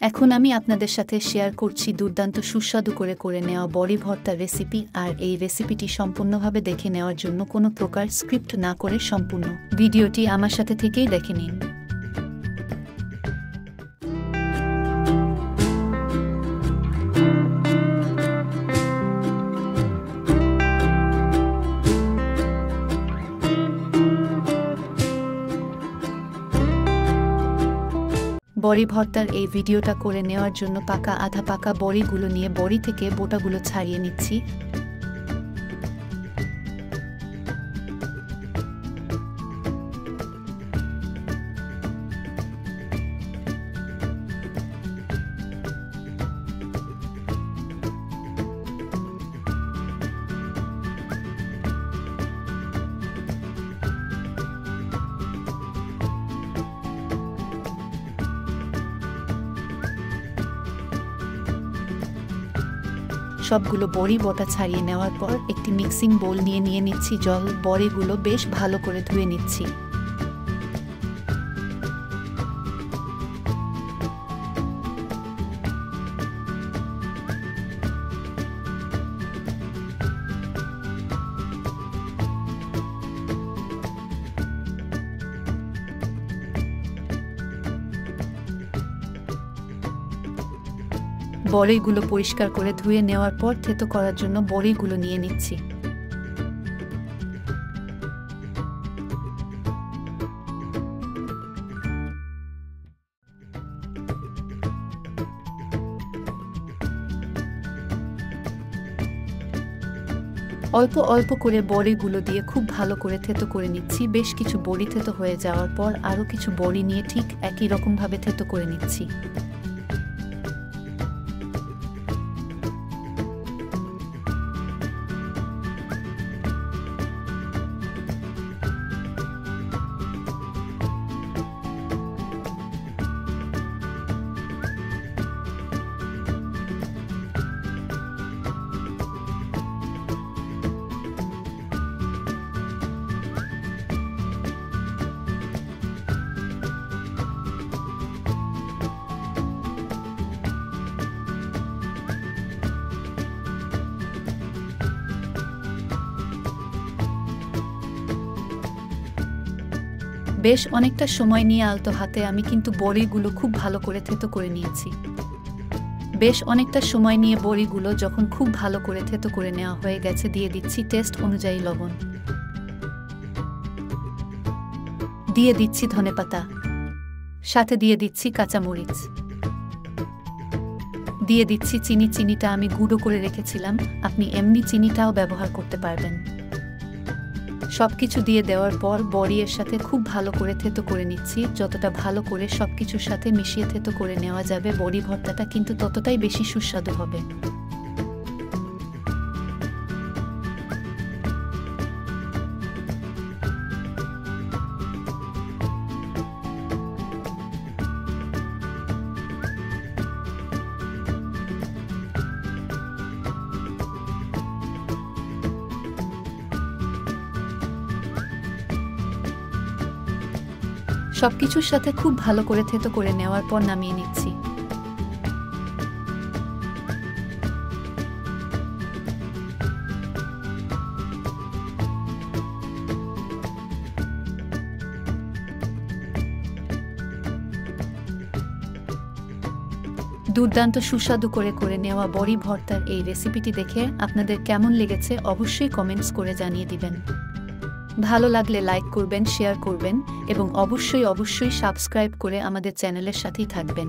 এখন আমি আপনাদের সাথে শেয়ার করছি দুর্দান্ত সুস্বাদু করে নেওয়া বড়ি ভর্তার রেসিপি। আর এই রেসিপিটি সম্পূর্ণভাবে দেখে নেওয়ার জন্য কোনো প্রকার স্ক্রিপ্ট না করে সম্পূর্ণ ভিডিওটি আমার সাথে থেকেই দেখে নিন। বড়ি ভর্তার এই ভিডিওটা করে নেওয়ার জন্য আধা পাকা বড়িগুলো নিয়ে বড়ি থেকে বোটাগুলো ছাড়িয়ে নিচ্ছি। সবগুলো বড়ি বটা ছাড়িয়ে নেওয়ার পর একটি মিক্সিং বোল নিয়ে নিচ্ছি জল। বড়িগুলো বেশ ভালো করে ধুয়ে নিচ্ছি। বড়িগুলো পরিষ্কার করে ধুয়ে নেওয়ার পর থেতো করার জন্য বড়িগুলো নিয়ে নিচ্ছি। অল্প অল্প করে বড়িগুলো দিয়ে খুব ভালো করে থেতো করে নিচ্ছি। বেশ কিছু বড়ি থেতো হয়ে যাওয়ার পর আরও কিছু বড়ি নিয়ে ঠিক একই রকমভাবে থেতো করে নিচ্ছি। বেশ অনেকটা সময় নিয়ে আলতো হাতে আমি কিন্তু বড়িগুলো খুব ভালো করে থেতো করে নিয়েছি। বেশ অনেকটা সময় নিয়ে বড়িগুলো যখন খুব ভালো করে থেতো করে নেওয়া হয়ে গেছে, দিয়ে দিচ্ছি টেস্ট অনুযায়ী লবণ, দিয়ে দিচ্ছি ধনেপাতা, সাথে দিয়ে দিচ্ছি কাঁচামরিচ, দিয়ে দিচ্ছি চিনি। চিনিটা আমি গুঁড়ো করে রেখেছিলাম, আপনি এমনি চিনিটাও ব্যবহার করতে পারবেন। সবকিছু দিয়ে দেওয়ার পর বড়ি এর সাথে খুব ভালো করে থেতো করে নিচ্ছি। যতটা ভালো করে সবকিছুর সাথে মিশিয়ে থেতো করে নেওয়া যাবে বড়ি ভর্তাটা কিন্তু ততটাই বেশি সুস্বাদু হবে। সবকিছুর সাথে খুব ভালো করে থেতো করে নেওয়ার পর নামিয়ে নিচ্ছি। দুর্দান্ত সুস্বাদু করে নেওয়া বড়ি ভর্তার এই রেসিপিটি দেখে আপনাদের কেমন লেগেছে অবশ্যই কমেন্টস করে জানিয়ে দিবেন। ভালো লাগলে লাইক করবেন, শেয়ার করবেন এবং অবশ্যই সাবস্ক্রাইব করে আমাদের চ্যানেলের সাথেই থাকবেন।